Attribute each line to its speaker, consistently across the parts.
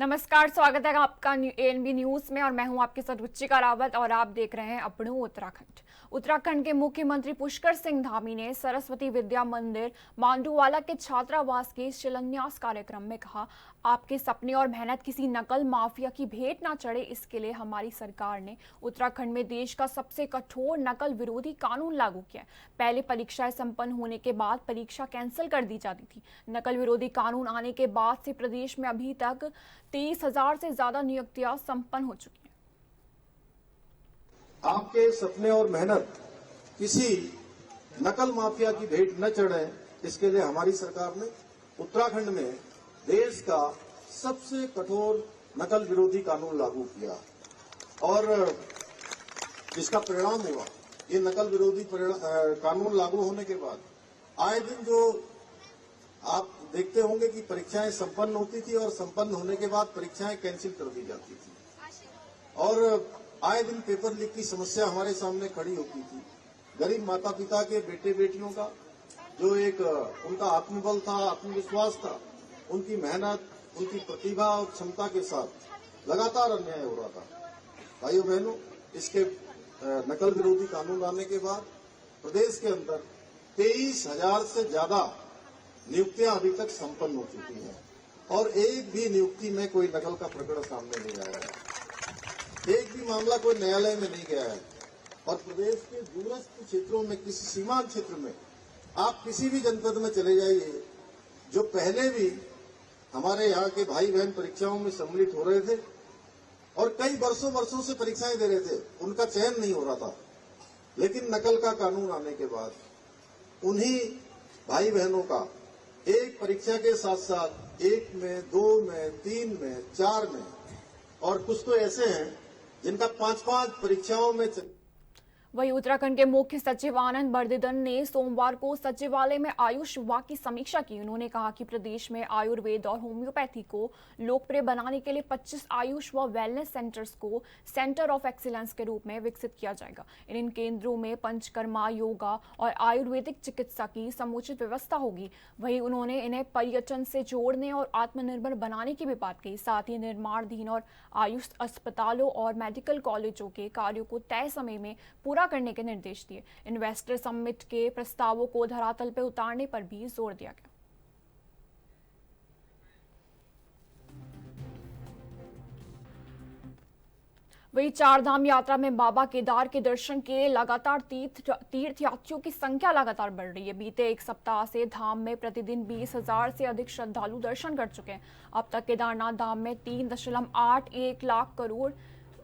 Speaker 1: नमस्कार, स्वागत है आपका एएनबी न्यूज में और मैं हूं आपके साथ रुचिका रावत और आप देख रहे हैं अपनों उत्तराखंड। उत्तराखंड के मुख्यमंत्री पुष्कर सिंह धामी ने सरस्वती विद्या मंदिर मांडूवाला के छात्रावास के शिलान्यास कार्यक्रम में कहा, आपके सपने और मेहनत किसी नकल माफिया की भेंट ना चढ़े, इसके लिए हमारी सरकार ने उत्तराखंड में देश का सबसे कठोर नकल विरोधी कानून लागू किया। पहले परीक्षाएं संपन्न होने के बाद परीक्षा कैंसिल कर दी जाती थी। नकल विरोधी कानून आने के बाद से प्रदेश में अभी तक 23,000 से ज्यादा नियुक्तियां संपन्न हो चुकी हैं।
Speaker 2: आपके सपने और मेहनत किसी नकल माफिया की भेंट न चढ़े, इसके लिए हमारी सरकार ने उत्तराखंड में देश का सबसे कठोर नकल विरोधी कानून लागू किया और जिसका परिणाम हुआ, ये नकल विरोधी कानून लागू होने के बाद आए दिन जो आप देखते होंगे कि परीक्षाएं संपन्न होती थी और संपन्न होने के बाद परीक्षाएं कैंसिल कर दी जाती थी और आए दिन पेपर लीक की समस्या हमारे सामने खड़ी होती थी। गरीब माता पिता के बेटे बेटियों का जो एक उनका आत्मबल था, आत्मविश्वास था, उनकी मेहनत, उनकी प्रतिभा और क्षमता के साथ लगातार अन्याय हो रहा था। भाइयों बहनों, इसके नकल विरोधी कानून आने के बाद प्रदेश के अंदर 23,000 से ज्यादा नियुक्तियां अभी तक संपन्न हो चुकी हैं और एक भी नियुक्ति में कोई नकल का प्रकरण सामने नहीं आया है, एक भी मामला कोई न्यायालय में नहीं गया है। और प्रदेश के दूरस्थ क्षेत्रों में, किसी सीमांत क्षेत्र में आप किसी भी जनपद में चले जाइए, जो पहले भी हमारे यहाँ के भाई बहन परीक्षाओं में सम्मिलित हो रहे थे और कई वर्षों से परीक्षाएं दे रहे थे, उनका चयन नहीं हो रहा था। लेकिन नकल का कानून आने के बाद उन्हीं भाई बहनों का एक परीक्षा के साथ साथ 1 में, 2 में, 3 में, 4 में और कुछ तो ऐसे हैं जिनका 5-5 परीक्षाओं में।
Speaker 1: वहीं उत्तराखंड के मुख्य सचिव आनंद बर्देदन ने सोमवार को सचिवालय में आयुष विभाग की समीक्षा की। उन्होंने कहा कि प्रदेश में आयुर्वेद और होम्योपैथी को लोकप्रिय बनाने के लिए 25 आयुष व वेलनेस सेंटर्स को सेंटर ऑफ एक्सीलेंस के रूप में विकसित किया जाएगा। इन केंद्रों में पंचकर्मा, योगा और आयुर्वेदिक चिकित्सा की समुचित व्यवस्था होगी। वहीं उन्होंने इन्हें पर्यटन से जोड़ने और आत्मनिर्भर बनाने की भी बात कही। साथ ही निर्माणाधीन और आयुष अस्पतालों और मेडिकल कॉलेजों के कार्यों को तय समय में पूरा करने के निर्देश दिए। इन्वेस्टर समिट के प्रस्तावों को धरातल पर उतारने पर भी जोर दिया गया। वही चारधाम यात्रा में बाबा केदार के दर्शन के लिए लगातार तीर्थयात्रियों की संख्या लगातार बढ़ रही है। बीते एक सप्ताह से धाम में प्रतिदिन 20,000 से अधिक श्रद्धालु दर्शन कर चुके हैं। अब तक केदारनाथ धाम में 3.81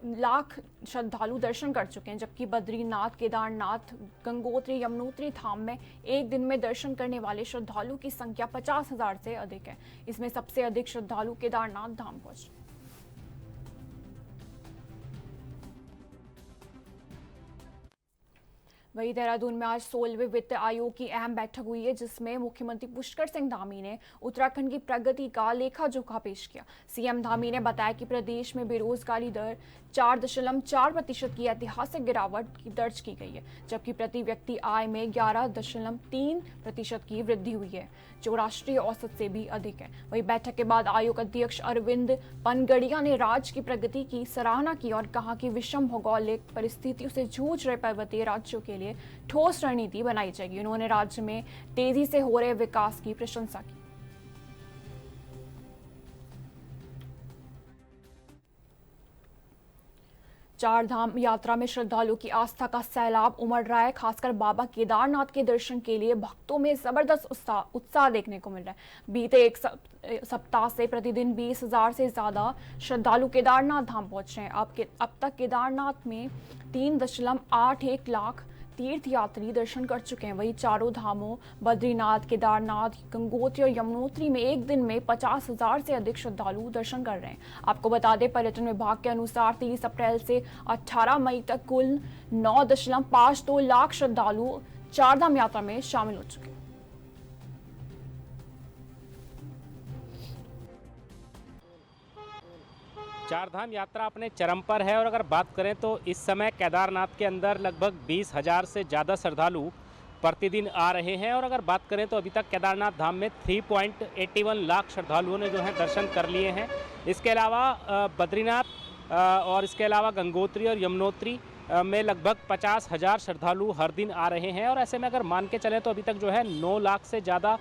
Speaker 1: लाख श्रद्धालु दर्शन कर चुके हैं, जबकि बद्रीनाथ, केदारनाथ, गंगोत्री, यमुनोत्री धाम में एक दिन में दर्शन करने वाले श्रद्धालु की संख्या 50,000 से अधिक है। इसमें सबसे अधिक श्रद्धालु केदारनाथ धाम पहुंचे। वही देहरादून में आज 16वें वित्त आयोग की अहम बैठक हुई है, जिसमें मुख्यमंत्री पुष्कर सिंह धामी ने उत्तराखंड की प्रगति का लेखा जोखा पेश किया। सीएम धामी ने बताया कि प्रदेश में बेरोजगारी दर 4.4% की ऐतिहासिक गिरावट दर्ज की गई है, जबकि प्रति व्यक्ति आय में 11.3% की वृद्धि हुई है, जो राष्ट्रीय औसत से भी अधिक है। वही बैठक के बाद आयोग अध्यक्ष अरविंद पनगड़िया ने राज्य की प्रगति की सराहना की और कहा कि विषम भौगोलिक परिस्थितियों से जूझ रहे पर्वतीय राज्यों के लिए ठोस रणनीति बनाई जाएगी। उन्होंने राज्य में तेजी से हो रहे विकास की प्रशंसा की। चारधाम यात्रा में श्रद्धालुओं की आस्था का सैलाब उमड़ रहा है। खासकर बाबा केदारनाथ के दर्शन के लिए भक्तों में जबरदस्त उत्साह देखने को मिल रहा है। बीते एक सप्ताह से प्रतिदिन 20,000 से ज्यादा श्रद्धालु केदारनाथ धाम पहुंच रहे हैं। अब तक केदारनाथ में 3.81 लाख तीर्थयात्री दर्शन कर चुके हैं। वहीं चारों धामों बद्रीनाथ, केदारनाथ, गंगोत्री और यमुनोत्री में एक दिन में 50,000 से अधिक श्रद्धालु दर्शन कर रहे हैं। आपको बता दें, पर्यटन विभाग के अनुसार 30 अप्रैल से 18 मई तक कुल 9.52 लाख श्रद्धालु चारधाम यात्रा में शामिल हो चुके हैं।
Speaker 3: चारधाम यात्रा अपने चरम पर है और अगर बात करें तो इस समय केदारनाथ के अंदर लगभग 20,000 से ज़्यादा श्रद्धालु प्रतिदिन आ रहे हैं। और अगर बात करें तो अभी तक केदारनाथ धाम में 3.81 लाख श्रद्धालुओं ने जो है दर्शन कर लिए हैं। इसके अलावा बद्रीनाथ और इसके अलावा गंगोत्री और यमुनोत्री में लगभग 50,000 श्रद्धालु हर दिन आ रहे हैं। और ऐसे में अगर मान के चलें तो अभी तक जो है 9 लाख से ज़्यादा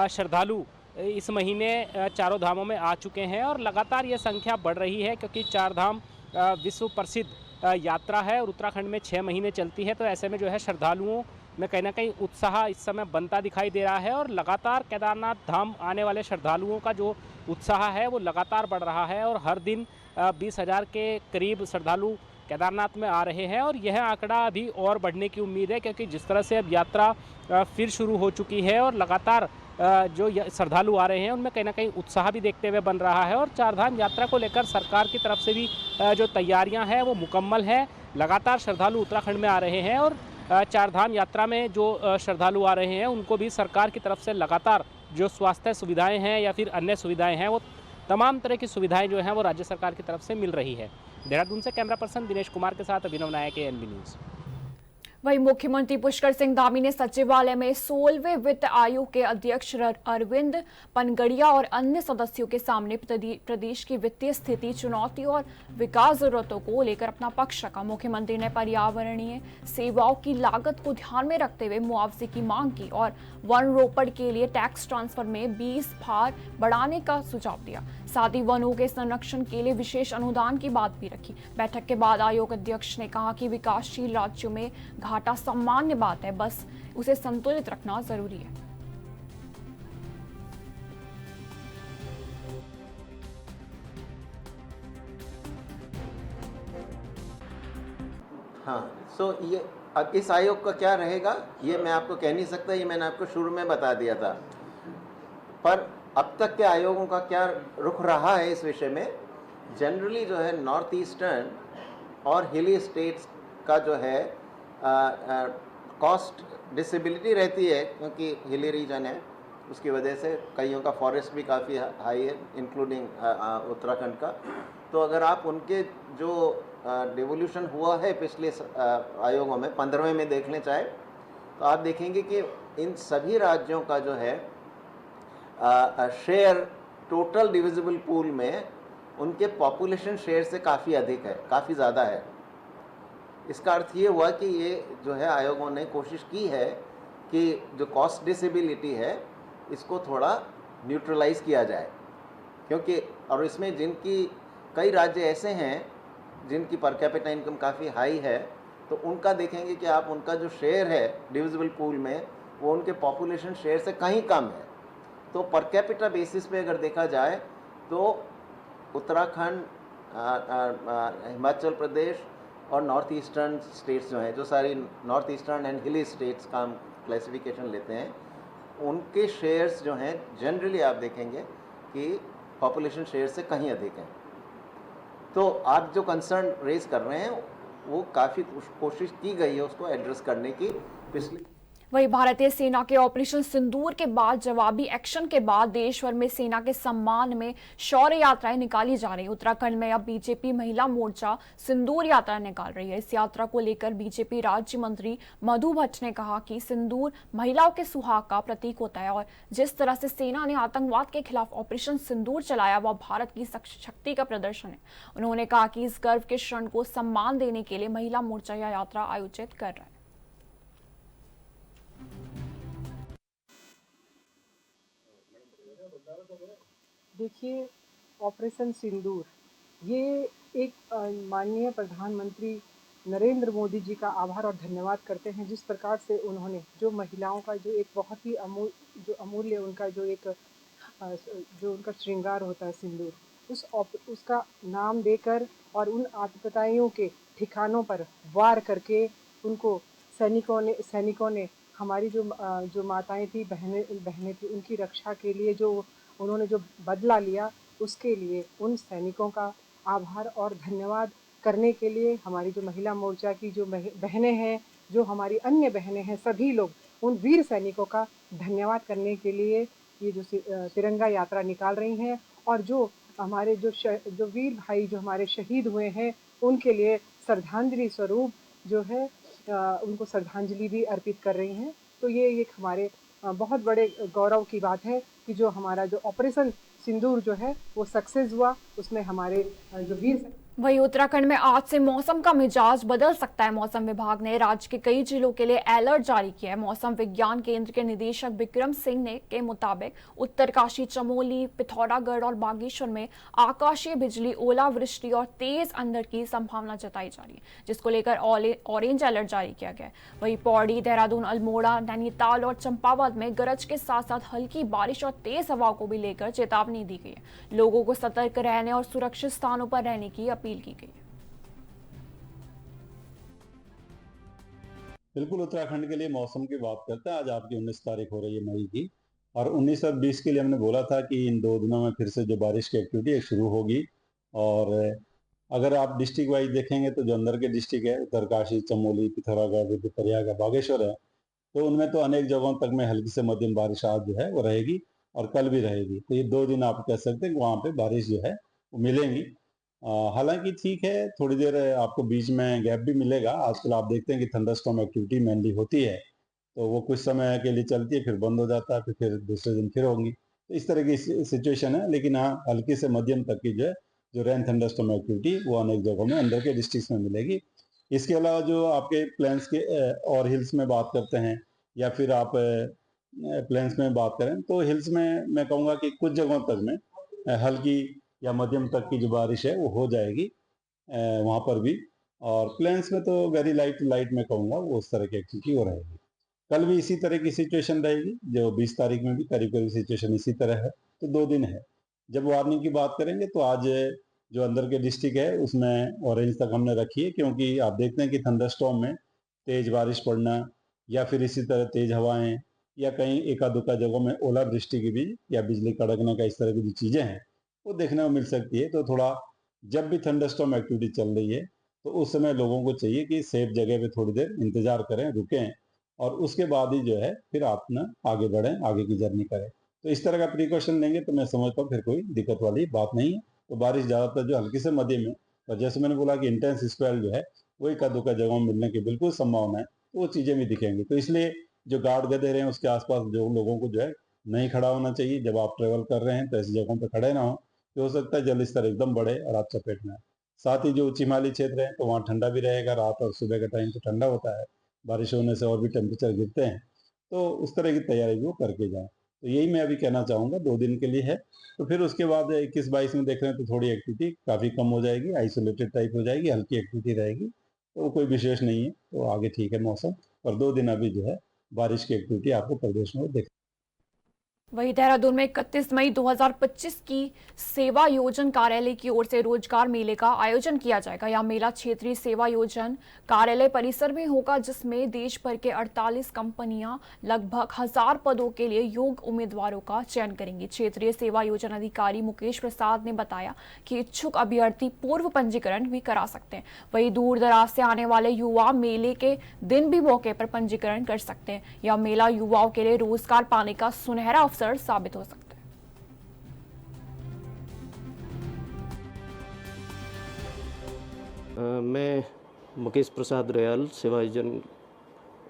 Speaker 3: श्रद्धालु इस महीने चारों धामों में आ चुके हैं। और लगातार ये संख्या बढ़ रही है, क्योंकि चार धाम विश्व प्रसिद्ध यात्रा है और उत्तराखंड में 6 महीने चलती है। तो ऐसे में जो है श्रद्धालुओं में कहीं ना कहीं उत्साह इस समय बनता दिखाई दे रहा है। और लगातार केदारनाथ धाम आने वाले श्रद्धालुओं का जो उत्साह है वो लगातार बढ़ रहा है। और हर दिन 20,000 के करीब श्रद्धालु केदारनाथ में आ रहे हैं। और यह आंकड़ा अभी और बढ़ने की उम्मीद है, क्योंकि जिस तरह से अब यात्रा फिर शुरू हो चुकी है और लगातार जो श्रद्धालु आ रहे हैं उनमें कहीं ना कहीं उत्साह भी देखते हुए बन रहा है। और चारधाम यात्रा को लेकर सरकार की तरफ से भी जो तैयारियां हैं वो मुकम्मल है। लगातार श्रद्धालु उत्तराखंड में आ रहे हैं और चारधाम यात्रा में जो श्रद्धालु आ रहे हैं उनको भी सरकार की तरफ से लगातार जो स्वास्थ्य सुविधाएं हैं या फिर अन्य सुविधाएं हैं, वो तमाम तरह की सुविधाएं जो हैं वो राज्य सरकार की तरफ से मिल रही है। देहरादून से कैमरा पर्सन दिनेश कुमार के साथ अभिनव नायक, एएनबी न्यूज़।
Speaker 1: वहीं मुख्यमंत्री पुष्कर सिंह धामी ने सचिवालय में 16वें वित्त आयोग के अध्यक्ष अरविंद पनगड़िया और अन्य सदस्यों के सामने प्रदेश की वित्तीय स्थिति, चुनौती और विकास जरूरतों को लेकर अपना पक्ष रखा। मुख्यमंत्री ने पर्यावरणीय सेवाओं की लागत को ध्यान में रखते हुए मुआवजे की मांग की और वन रोपड़ के लिए टैक्स ट्रांसफर में 20 भार बढ़ाने का सुझाव दिया। साथ ही वनों के संरक्षण के लिए विशेष अनुदान की बात भी रखी। बैठक के बाद आयोग अध्यक्ष ने कहा कि विकासशील राज्यों में घाटा सामान्य बात है, बस उसे संतुलित रखना जरूरी है।
Speaker 4: हाँ, सो ये अब इस आयोग का क्या रहेगा ये मैं आपको कह नहीं सकता, ये मैंने आपको शुरू में बता दिया था। पर अब तक के आयोगों का क्या रुख रहा है इस विषय में, जनरली जो है नॉर्थ ईस्टर्न और हिली स्टेट्स का जो है कॉस्ट डिसेबिलिटी रहती है, क्योंकि हिली रीजन है, उसकी वजह से कईयों का फॉरेस्ट भी काफ़ी हाई है, इंक्लूडिंग उत्तराखंड का। तो अगर आप उनके जो डिवोल्यूशन हुआ है पिछले आयोगों में 15वें में देखने चाहे तो आप देखेंगे कि इन सभी राज्यों का जो है शेयर टोटल डिविजिबल पूल में उनके पॉपुलेशन शेयर से काफ़ी अधिक है, काफ़ी ज़्यादा है। इसका अर्थ ये हुआ कि ये जो है आयोगों ने कोशिश की है कि जो कॉस्ट डिसेबिलिटी है इसको थोड़ा न्यूट्रलाइज किया जाए, क्योंकि और इसमें जिनकी कई राज्य ऐसे हैं जिनकी पर कैपिटा इनकम काफ़ी हाई है, तो उनका देखेंगे कि आप उनका जो शेयर है डिविजिबल पूल में वो उनके पॉपुलेशन शेयर से कहीं कम है। तो पर कैपिटा बेसिस पे अगर देखा जाए तो उत्तराखंड, हिमाचल प्रदेश और नॉर्थ ईस्टर्न स्टेट्स जो हैं, जो सारी नॉर्थ ईस्टर्न एंड हिली स्टेट्स का हम क्लासिफिकेशन लेते हैं, उनके शेयर्स जो हैं जनरली आप देखेंगे कि पॉपुलेशन शेयर से कहीं अधिक हैं। तो आप जो कंसर्न रेज कर रहे हैं वो काफ़ी कोशिश की गई है उसको एड्रेस करने की पिछली।
Speaker 1: वहीं भारतीय सेना के ऑपरेशन सिंदूर के बाद जवाबी एक्शन के बाद देश भर में सेना के सम्मान में शौर्य यात्राएं निकाली जा रही है। उत्तराखंड में अब बीजेपी महिला मोर्चा सिंदूर यात्रा निकाल रही है। इस यात्रा को लेकर बीजेपी राज्य मंत्री मधु भट्ट ने कहा कि सिंदूर महिलाओं के सुहाग का प्रतीक होता है और जिस तरह से सेना ने आतंकवाद के खिलाफ ऑपरेशन सिंदूर चलाया वह भारत की शक्ति का प्रदर्शन है। उन्होंने कहा कि इस गर्व के क्षण को सम्मान देने के लिए महिला मोर्चा यह यात्रा आयोजित कर रहा है।
Speaker 5: देखिए, ऑपरेशन सिंदूर ये एक माननीय प्रधानमंत्री नरेंद्र मोदी जी का आभार और धन्यवाद करते हैं, जिस प्रकार से उन्होंने जो महिलाओं का जो एक बहुत ही अमूल्य उनका जो एक जो उनका श्रृंगार होता है सिंदूर, उसका नाम देकर और उन आतताइयों के ठिकानों पर वार करके उनको सैनिकों ने हमारी जो माताएं थी, बहनें थी, उनकी रक्षा के लिए जो उन्होंने जो बदला लिया, उसके लिए उन सैनिकों का आभार और धन्यवाद करने के लिए हमारी जो महिला मोर्चा की जो बहनें हैं, जो हमारी अन्य बहनें हैं, सभी लोग उन वीर सैनिकों का धन्यवाद करने के लिए ये जो तिरंगा यात्रा निकाल रही हैं और जो हमारे जो वीर भाई जो हमारे शहीद हुए हैं उनके लिए श्रद्धांजलि स्वरूप जो है उनको श्रद्धांजलि भी अर्पित कर रही हैं। तो ये एक हमारे बहुत बड़े गौरव की बात है कि जो हमारा जो ऑपरेशन सिंदूर जो है वो सक्सेस हुआ, उसमें हमारे जो वीर।
Speaker 1: वहीं उत्तराखंड में आज से मौसम का मिजाज बदल सकता है। मौसम विभाग ने राज्य के कई जिलों के लिए अलर्ट जारी किया है। मौसम विज्ञान केंद्र के निदेशक विक्रम सिंह ने के मुताबिक उत्तरकाशी, चमोली, पिथौरागढ़ और बागेश्वर में आकाशीय बिजली, ओलावृष्टि और तेज अंधड़ की संभावना जताई जा रही है, जिसको लेकर ऑरेंज अलर्ट जारी किया गया है। वहीं पौड़ी, देहरादून, अल्मोड़ा, नैनीताल और चंपावत में गरज के साथ साथ हल्की बारिश और तेज हवाओं को भी लेकर चेतावनी दी गई है। लोगों को सतर्क रहने और सुरक्षित स्थानों पर रहने की अपील की गई।
Speaker 6: बिल्कुल, उत्तराखंड के लिए मौसम की बात करते हैं। आज आपकी 19 तारीख हो रही है मई की, और 19 और 20 के लिए हमने बोला था कि इन 2 दिनों में फिर से जो बारिश की एक्टिविटी है शुरू होगी। और अगर आप डिस्ट्रिक्ट वाइज देखेंगे तो जो अंदर के डिस्ट्रिक्ट है, उत्तरकाशी, चमोली, पिथौरागढ़, रुद्रप्रयाग, बागेश्वर है, तो उनमें तो अनेक जगहों तक में हल्की से मध्यम बारिश आज जो है वो रहेगी और कल भी रहेगी। तो ये 2 दिन आप कह सकते हैं कि वहाँ पे बारिश जो है वो मिलेंगी। हालांकि ठीक है, थोड़ी देर आपको बीच में गैप भी मिलेगा। आजकल आप देखते हैं कि थंडरस्टॉर्म एक्टिविटी मेनली होती है, तो वो कुछ समय के लिए चलती है, फिर बंद हो जाता है, फिर दूसरे दिन फिर होंगी। तो इस तरह की सिचुएशन है। लेकिन हाँ, हल्की से मध्यम तक की जो रेन थंडरस्टॉर्म एक्टिविटी वो अनेक जगहों में अंदर के डिस्ट्रिक्ट में मिलेगी। इसके अलावा जो आपके प्लेन्स के और हिल्स में बात करते हैं, या फिर आप प्लेन्स में बात करें, तो हिल्स में मैं कहूँगा कि कुछ जगहों तक में हल्की या मध्यम तक की जो बारिश है वो हो जाएगी वहाँ पर भी। और प्लेन्स में तो वेरी लाइट मैं कहूँगा वो उस तरह की एक्टिविटी हो रहेगी। कल भी इसी तरह की सिचुएशन रहेगी। जो 20 तारीख में भी करीब करीब सिचुएशन इसी तरह है। तो 2 दिन है। जब वार्निंग की बात करेंगे तो आज जो अंदर के डिस्ट्रिक्ट है उसमें ऑरेंज तक हमने रखी है, क्योंकि आप देखते हैं कि थंडरस्टॉर्म में तेज बारिश पड़ना या फिर इसी तरह तेज हवाएं या कहीं एका दुक्का जगहों में ओलावृष्टि की भी या बिजली कड़कने का इस तरह की जो चीज़ें हैं वो देखने को मिल सकती है। तो थोड़ा जब भी थंडरस्टॉर्म एक्टिविटी चल रही है तो उस समय लोगों को चाहिए कि सेफ जगह पे थोड़ी देर इंतजार करें, रुकें, और उसके बाद ही जो है फिर आप ना आगे बढ़ें, आगे की जर्नी करें। तो इस तरह का प्रिकॉशन लेंगे तो मैं समझता हूँ फिर कोई दिक्कत वाली बात नहीं है। तो बारिश ज़्यादातर जो हल्की से मध्यम है, और जैसे मैंने बोला कि इंटेंस स्पेल जो है वो एका दुक्का जगहों में मिलने की बिल्कुल संभावना है, तो वो चीज़ें भी दिखेंगी। तो इसलिए जो गार्ड गधे रहे हैं उसके आसपास जो लोगों को जो है नहीं खड़ा होना चाहिए। जब आप ट्रेवल कर रहे हैं तो ऐसी जगहों पर खड़े ना हो, तो हो सकता है जल स्तर एकदम बढ़े और आप चपेट में आए। साथ ही जो उच्च हिमालयी क्षेत्र है तो वहाँ ठंडा भी रहेगा। रात और सुबह का टाइम तो ठंडा होता है, बारिश होने से और भी टेम्परेचर गिरते हैं। तो उस तरह की तैयारी भी वो करके जाएं। तो यही मैं अभी कहना चाहूँगा। 2 दिन के लिए है, तो फिर उसके बाद 21-22 में देख रहे हैं तो थोड़ी एक्टिविटी काफ़ी कम हो जाएगी, आइसोलेटेड टाइप हो जाएगी, हल्की एक्टिविटी रहेगी। तो वो कोई विशेष नहीं है, तो आगे ठीक है मौसम। और 2 दिन अभी जो है बारिश की एक्टिविटी आपको प्रदेश में देख।
Speaker 1: वहीं देहरादून में 31 मई 2025 की सेवा योजन कार्यालय की ओर से रोजगार मेले का आयोजन किया जाएगा। यह मेला क्षेत्रीय सेवा योजन कार्यालय परिसर में होगा, जिसमें देश भर के 48 कंपनियां लगभग 1000 पदों के लिए योग्य उम्मीदवारों का चयन करेंगी। क्षेत्रीय सेवा योजन अधिकारी मुकेश प्रसाद ने बताया कि इच्छुक अभ्यर्थी पूर्व पंजीकरण भी करा सकते हैं। वहीं दूर दराज से आने वाले युवा मेले के दिन भी मौके पर पंजीकरण कर सकते हैं। यह मेला युवाओं के लिए रोजगार पाने का सुनहरा साबित हो सकता है।
Speaker 7: मैं मुकेश प्रसाद रयाल, सेवायोजन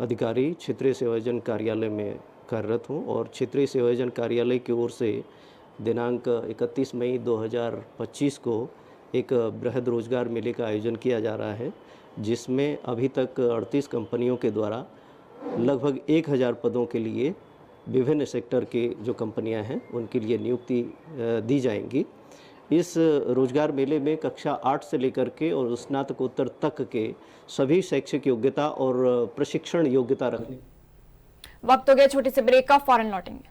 Speaker 7: अधिकारी, क्षेत्रीय सेवायोजन कार्यालय में कार्यरत हूं, और क्षेत्रीय सेवायोजन कार्यालय की ओर से दिनांक 31 मई 2025 को एक बृहद रोजगार मेले का आयोजन किया जा रहा है, जिसमें अभी तक 38 कंपनियों के द्वारा लगभग 1000 पदों के लिए विभिन्न सेक्टर के जो कंपनियां हैं उनके लिए नियुक्ति दी जाएंगी। इस रोजगार मेले में कक्षा 8 से लेकर के और स्नातकोत्तर तक के सभी शैक्षिक योग्यता और प्रशिक्षण योग्यता रखने।
Speaker 1: वक्त हो गया छोटे से ब्रेक का, फौरन लौटेंगे।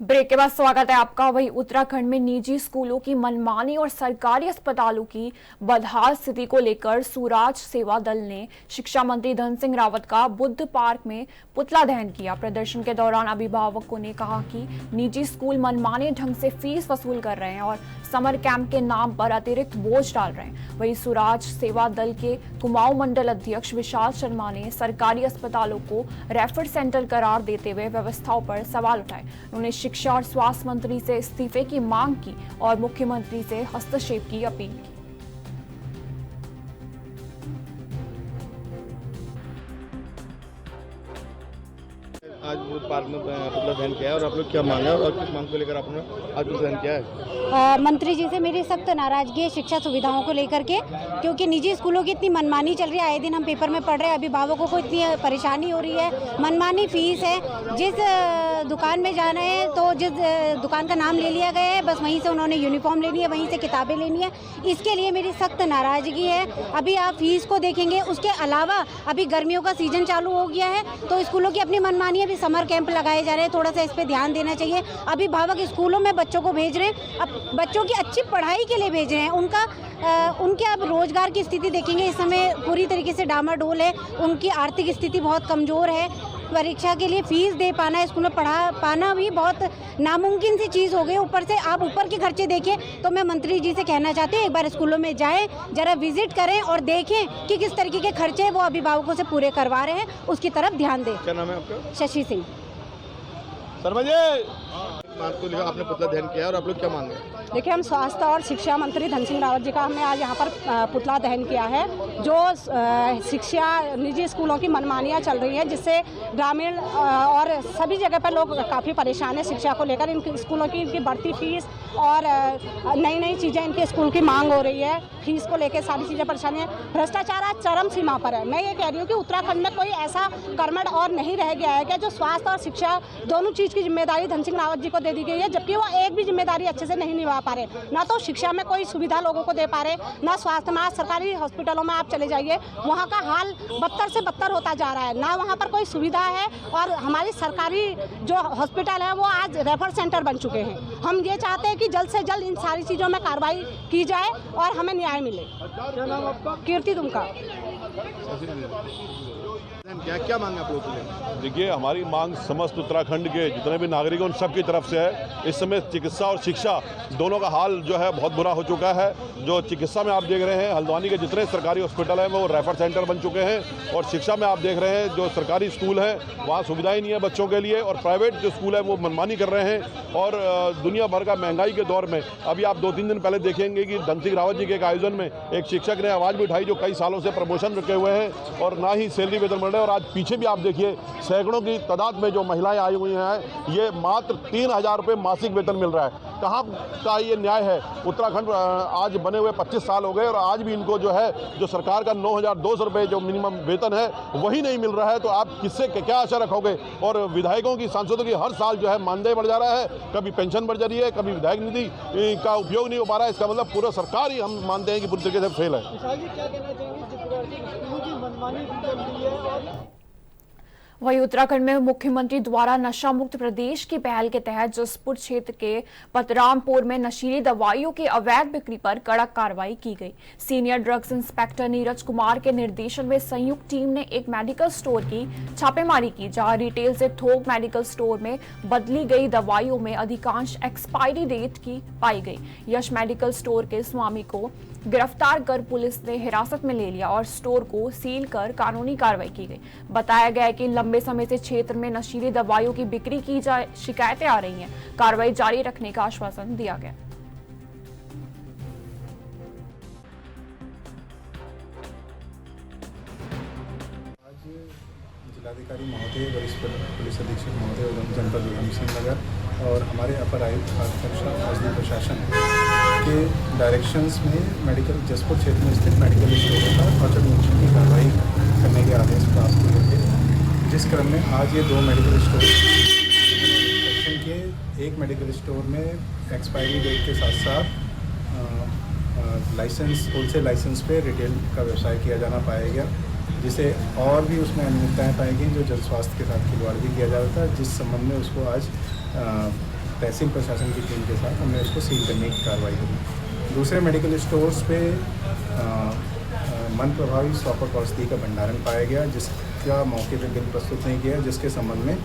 Speaker 1: ब्रेक के बाद स्वागत है आपका। वही उत्तराखंड में निजी स्कूलों की मनमानी और सरकारी अस्पतालों की बदहाल स्थिति को लेकर स्वराज सेवा दल ने शिक्षा मंत्री धन सिंह रावत का बुद्ध पार्क में पुतला दहन किया। प्रदर्शन के दौरान अभिभावकों ने कहा कि निजी स्कूल मनमाने ढंग से फीस वसूल कर रहे हैं और समर कैंप के नाम पर अतिरिक्त बोझ डाल रहे हैं। वही स्वराज सेवा दल के कुमाऊं मंडल अध्यक्ष विशाल शर्मा ने सरकारी अस्पतालों को रेफर सेंटर करार देते हुए व्यवस्थाओं पर सवाल उठाए। उन्होंने शिक्षा और स्वास्थ्य मंत्री से इस्तीफे की मांग की और मुख्यमंत्री से हस्तक्षेप की अपील की।
Speaker 8: आज बुद्ध पार्क में पुतला दहन किया है और आप लोग क्या मांग है और किस मांग को लेकर आपने आज पुतला दहन किया है?
Speaker 9: मंत्री जी से मेरी सख्त नाराजगी है शिक्षा सुविधाओं को लेकर के, क्योंकि निजी स्कूलों की इतनी मनमानी चल रही है। आए दिन हम पेपर में पढ़ रहे हैं, अभिभावकों को इतनी परेशानी हो रही है। मनमानी फीस है। जिस दुकान में जाना है तो जिस दुकान का नाम ले लिया गया है, बस वहीं से उन्होंने यूनिफॉर्म लेनी है, वहीं से किताबें लेनी है। इसके लिए मेरी सख्त नाराजगी है। अभी आप फीस को देखेंगे, उसके अलावा अभी गर्मियों का सीजन चालू हो गया है तो स्कूलों की अपनी मनमानी, अभी समर कैंप लगाए जा रहे हैं। थोड़ा सा इस पे ध्यान देना चाहिए। अभिभावक स्कूलों में बच्चों को भेज रहे हैं, अब बच्चों की अच्छी पढ़ाई के लिए भेज रहे हैं। उनके अब रोजगार की स्थिति देखेंगे, इस समय पूरी तरीके से डामाडोल है। उनकी आर्थिक स्थिति बहुत कमजोर है। परीक्षा के लिए फीस दे पाना, स्कूल में पढ़ा पाना भी बहुत नामुमकिन सी चीज़ हो गई। ऊपर से आप ऊपर के खर्चे देखिए। तो मैं मंत्री जी से कहना चाहती हूँ, एक बार स्कूलों में जाएं, जरा विजिट करें और देखें कि किस तरीके के खर्चे वो अभिभावकों से पूरे करवा रहे हैं, उसकी तरफ ध्यान दें।
Speaker 8: क्या नाम है आपका?
Speaker 9: शशि सिंह।
Speaker 8: शर्मा जी, मांग को लेकर आपने पुतला दहन किया है और आप लोग क्या मांग है?
Speaker 10: देखिए, हम स्वास्थ्य और शिक्षा मंत्री धन सिंह रावत जी का हमने आज यहाँ पर पुतला दहन किया है। जो शिक्षा निजी स्कूलों की मनमानियाँ चल रही हैं, जिससे ग्रामीण और सभी जगह पर लोग काफ़ी परेशान हैं शिक्षा को लेकर। इन स्कूलों की इनकी बढ़ती फीस और नई नई चीज़ें इनके स्कूल की मांग हो रही है। फीस को लेकर सारी चीज़ें परेशानी है। भ्रष्टाचार आज चरम सीमा पर है। मैं ये कह रही हूँ कि उत्तराखंड में कोई ऐसा कर्मठ और नहीं रह गया है क्या जो स्वास्थ्य और शिक्षा दोनों चीज़ की जिम्मेदारी धन सिंह रावत जी को दे दी गई है, जबकि वो एक भी जिम्मेदारी अच्छे से नहीं निभा पा रहे। ना तो शिक्षा में कोई सुविधा लोगों को दे पा रहे, ना स्वास्थ्य में। सरकारी हॉस्पिटलों में आप चले जाइए, वहाँ का हाल बदतर से बदतर होता जा रहा है। ना वहाँ पर कोई सुविधा है और हमारी सरकारी जो हॉस्पिटल है वो आज रेफर सेंटर बन चुके हैं। हम ये चाहते हैं कि जल्द से जल्द इन सारी चीज़ों में कार्रवाई की जाए और हमें न्याय मिले।
Speaker 8: क्या नाम आपका?
Speaker 10: कीर्ति दुमका।
Speaker 8: क्या मांग है आप लोगों की?
Speaker 11: देखिए, हमारी मांग समस्त उत्तराखंड के जितने भी नागरिक हैं उन सब की तरफ से है। इस समय चिकित्सा और शिक्षा दोनों का हाल जो है बहुत बुरा हो चुका है। जो चिकित्सा में आप देख रहे हैं, हल्द्वानी के जितने सरकारी हॉस्पिटल हैं वो रेफर सेंटर बन चुके हैं, और शिक्षा में आप देख रहे हैं जो सरकारी स्कूल हैं वहाँ सुविधाएं नहीं है बच्चों के लिए, और प्राइवेट जो स्कूल है वो मनमानी कर रहे हैं। और दुनिया भर का महंगाई के दौर में अभी आप 2-3 दिन पहले देखेंगे कि धन सिंह रावत जी के एक आयोजन में एक शिक्षक ने आवाज़ भी उठाई जो कई सालों से प्रमोशन रुके हुए हैं और ना ही सैलरी वेतन मिल रहे हैं। और आज पीछे भी आप देखिए सैकड़ों की तादाद में जो महिलाएं आई हुई हैं, ये मात्र 3000 रुपये मासिक वेतन मिल रहा है। कहाँ का ये न्याय है? उत्तराखंड आज बने हुए 25 साल हो गए और आज भी इनको जो है जो सरकार का 9200 रुपये जो मिनिमम वेतन है वही नहीं मिल रहा है। तो आप किससे क्या आशा रखोगे? और विधायकों की, सांसदों की हर साल जो है मानदेय बढ़ जा रहा है, कभी पेंशन बढ़ जा रही है, कभी विधायक निधि का उपयोग नहीं हो पा रहा है। इसका मतलब पूरा सरकार ही हम मानते हैं कि पूरी तरीके से फेल है।
Speaker 1: वहीं उत्तराखंड में मुख्यमंत्री द्वारा नशा मुक्त प्रदेश की पहल के तहत जसपुर क्षेत्र के पतरामपुर में नशीली दवाइयों की अवैध बिक्री पर कड़क कार्रवाई की गई। Senior drugs inspector Neeraj Kumar के निर्देशन में संयुक्त टीम ने एक मेडिकल स्टोर की छापेमारी की, जहां रिटेल से थोक मेडिकल स्टोर में बदली गई दवाइयों में अधिकांश एक्सपायरी डेट की पाई गई। यश मेडिकल स्टोर के स्वामी को गिरफ्तार कर पुलिस ने हिरासत में ले लिया और स्टोर को सील कर कानूनी कार्रवाई की गई। बताया गया है कि लंबे समय से क्षेत्र में नशीली दवाइयों की बिक्री की शिकायतें आ रही हैं। कार्रवाई जारी रखने का आश्वासन दिया गया।
Speaker 12: आज जिलाधिकारी महोदय, वरिष्ठ पुलिस अधीक्षक महोदय एवं जनपद उधम सिंह नगर और हमारे अपर आयुक्त औषधि प्रशासन के डायरेक्शंस में मेडिकल जसपुर क्षेत्र में स्थित मेडिकल स्टोरों पर औचक निरीक्षण की कार्रवाई करने के आदेश प्राप्त हुए थे, जिस क्रम में आज ये 2 मेडिकल स्टोर इंस्पेक्शन के, एक मेडिकल स्टोर में एक्सपायरी डेट के साथ साथ लाइसेंस, होलसेल लाइसेंस पे रिटेल का व्यवसाय किया जाना पाया गया, जिसे और भी उसमें अनियमितताएँ पाई गई जो जन स्वास्थ्य के साथ खिलवाड़ भी किया जा रहा था, जिस संबंध में उसको आज तहसील प्रशासन की टीम के साथ हमने उसको सील करने की कार्रवाई की। दूसरे मेडिकल स्टोर्स पे मन प्रभावी सॉपर औषधि का भंडारण पाया गया, जिसका मौके पर बिल प्रस्तुत नहीं किया, जिसके संबंध में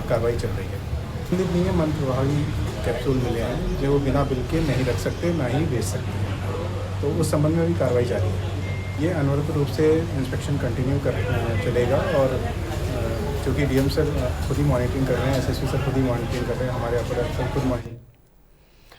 Speaker 12: कार्रवाई चल रही है। संबंधित नहीं है, मन प्रभावी कैप्सूल मिले हैं जो वो बिना बिल के नहीं रख सकते, ना ही बेच सकते हैं, तो उस संबंध में भी कार्रवाई जारी है। ये अनवरत रूप से इंस्पेक्शन कंटिन्यू चलेगा और क्योंकि डीएम सर खुद ही मॉनिटरिंग कर रहे हैं, एसएसपी सर खुद ही मॉनिटरिंग कर रहे हैं, हमारे अपर सर खुद मॉनिटरिंग।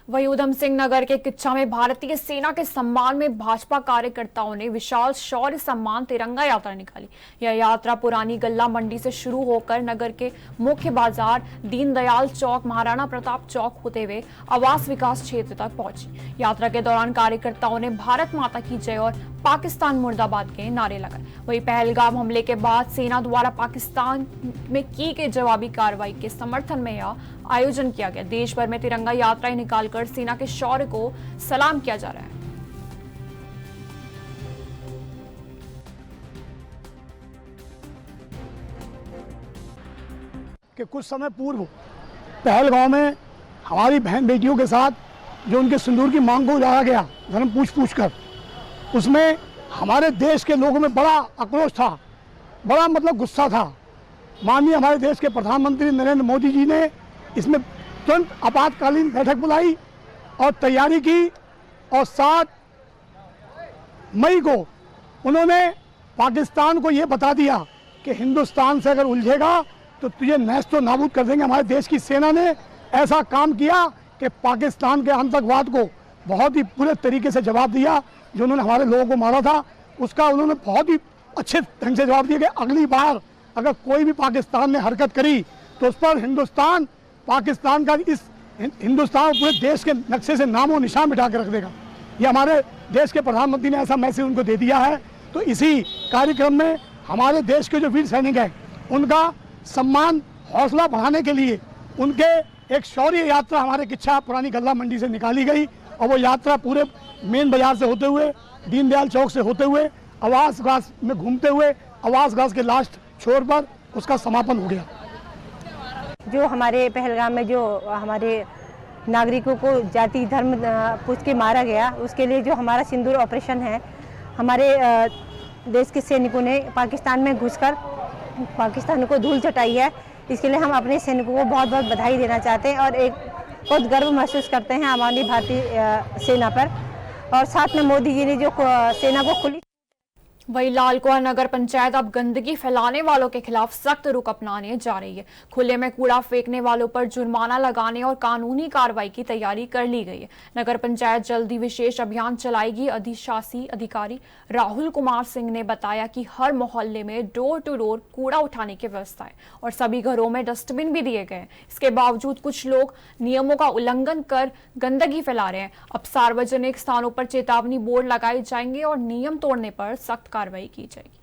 Speaker 1: वहीं उधम सिंह नगर के किच्चा में भारतीय सेना के सम्मान में भाजपा कार्यकर्ताओं ने विशाल शौर्य सम्मान तिरंगा यात्रा निकाली। यह यात्रा पुरानी गल्ला मंडी से शुरू होकर नगर के मुख्य बाजार दीनदयाल चौक, महाराणा प्रताप चौक होते हुए आवास विकास क्षेत्र तक पहुंची। यात्रा के दौरान कार्यकर्ताओं ने भारत माता की जय और पाकिस्तान मुर्दाबाद के नारे लगाए। वहीं पहलगाम हमले के बाद सेना द्वारा पाकिस्तान में की गई जवाबी कार्रवाई के समर्थन में यह आयोजन किया गया। देश भर में तिरंगा यात्राएं निकालकर सेना के शौर्य को सलाम किया जा रहा है।
Speaker 13: कि कुछ समय पूर्व पहलगांव में हमारी बहन बेटियों के साथ जो उनके सिंदूर की मांग को उजाड़ा गया, धर्म पूछ कर, उसमें हमारे देश के लोगों में बड़ा आक्रोश था, बड़ा मतलब गुस्सा था। माननीय हमारे देश के प्रधानमंत्री नरेंद्र मोदी जी ने इसमें तुरंत आपातकालीन बैठक बुलाई और तैयारी की और 7 मई को उन्होंने पाकिस्तान को ये बता दिया कि हिंदुस्तान से अगर उलझेगा तो तुझे नैस्तो नाबूद कर देंगे। हमारे देश की सेना ने ऐसा काम किया कि पाकिस्तान के आतंकवाद को बहुत ही पूरे तरीके से जवाब दिया। जो उन्होंने हमारे लोगों को मारा था उसका उन्होंने बहुत ही अच्छे ढंग से जवाब दिया कि अगली बार अगर कोई भी पाकिस्तान ने हरकत करी तो उस पर हिंदुस्तान पाकिस्तान का इस हिंदुस्तान पूरे देश के नक्शे से नामो निशान मिटा के रख देगा। ये हमारे देश के प्रधानमंत्री ने ऐसा मैसेज उनको दे दिया है। तो इसी कार्यक्रम में हमारे देश के जो वीर सैनिक हैं उनका सम्मान हौसला बढ़ाने के लिए उनके एक शौर्य यात्रा हमारे किच्छा पुरानी गल्ला मंडी से निकाली गई और वो यात्रा पूरे मेन बाजार से होते हुए दीनदयाल चौक से होते हुए आवास घास में घूमते हुए आवास घास के लास्ट छोर पर उसका समापन हो गया।
Speaker 14: जो हमारे पहलगाम में जो हमारे नागरिकों को जाति धर्म पूछ के मारा गया, उसके लिए जो हमारा सिंदूर ऑपरेशन है, हमारे देश के सैनिकों ने पाकिस्तान में घुसकर पाकिस्तान को धूल चटाई है। इसके लिए हम अपने सैनिकों को बहुत बहुत बधाई देना चाहते हैं और एक बहुत गर्व महसूस करते हैं हमारी भारतीय सेना पर। और साथ में मोदी जी ने जो सेना को खुली।
Speaker 1: वहीं लालकुआं नगर पंचायत अब गंदगी फैलाने वालों के खिलाफ सख्त रुख अपनाने जा रही है। खुले में कूड़ा फेंकने वालों पर जुर्माना लगाने और कानूनी कार्रवाई की तैयारी कर ली गई है। नगर पंचायत जल्द ही विशेष अभियान चलाएगी। अधिशासी अधिकारी राहुल कुमार सिंह ने बताया कि हर मोहल्ले में डोर टू डोर कूड़ा उठाने की व्यवस्था है और सभी घरों में डस्टबिन भी दिए गए। इसके बावजूद कुछ लोग नियमों का उल्लंघन कर गंदगी फैला रहे हैं। अब सार्वजनिक स्थानों पर चेतावनी बोर्ड लगाए जाएंगे और नियम तोड़ने पर सख्त कार्रवाई की जाएगी।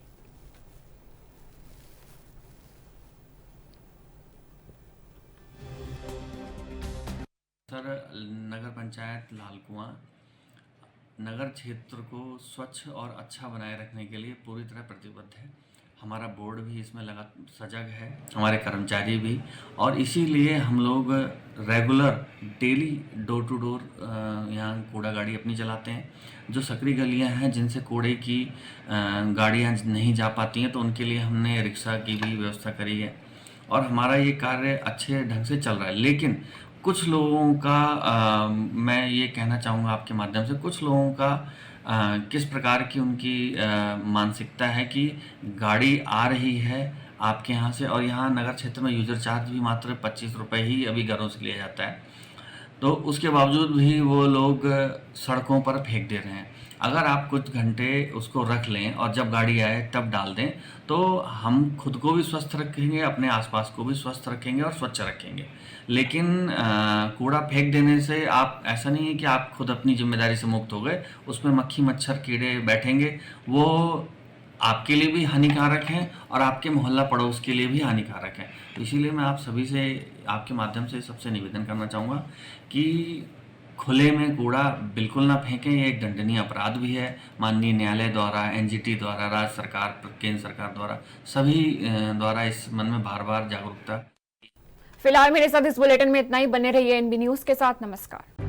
Speaker 15: सर, नगर पंचायत लालकुआं नगर क्षेत्र को स्वच्छ और अच्छा बनाए रखने के लिए पूरी तरह प्रतिबद्ध है। हमारा बोर्ड भी इसमें सजग है, हमारे कर्मचारी भी, और इसीलिए हम लोग regular daily door to door यहाँ कूड़ा गाड़ी अपनी चलाते हैं। जो सकरी गलियाँ हैं जिनसे कूड़े की गाड़ियाँ नहीं जा पाती हैं तो उनके लिए हमने रिक्शा की भी व्यवस्था करी है और हमारा ये कार्य अच्छे ढंग से चल रहा है। लेकिन कुछ लोगों का मैं ये कहना चाहूँगा आपके माध्यम से, कुछ लोगों का किस प्रकार की उनकी मानसिकता है कि गाड़ी आ रही है आपके यहाँ से और यहाँ नगर क्षेत्र में यूजर चार्ज भी मात्र 25 रुपये ही अभी घरों से लिया जाता है, तो उसके बावजूद भी वो लोग सड़कों पर फेंक दे रहे हैं। अगर आप कुछ घंटे उसको रख लें और जब गाड़ी आए तब डाल दें तो हम खुद को भी स्वस्थ रखेंगे, अपने आसपास को भी स्वस्थ रखेंगे और स्वच्छ रखेंगे। लेकिन कूड़ा फेंक देने से आप ऐसा नहीं है कि आप खुद अपनी जिम्मेदारी से मुक्त हो गए, उसमें मक्खी मच्छर कीड़े बैठेंगे, वो आपके लिए भी हानिकारक हैं और आपके मोहल्ला पड़ोस के लिए भी हानिकारक हैं। तो इसीलिए मैं आप सभी से आपके माध्यम से सबसे निवेदन करना चाहूँगा कि खुले में कूड़ा बिल्कुल ना फेंकें। ये एक दंडनीय अपराध भी है। माननीय न्यायालय द्वारा, एनजीटी द्वारा, राज्य सरकार, केंद्र सरकार द्वारा, सभी द्वारा इस मन में बार बार जागरूकता।
Speaker 1: फिलहाल मेरे साथ इस बुलेटिन में इतना ही। बने रहिए एनबी न्यूज के साथ। नमस्कार।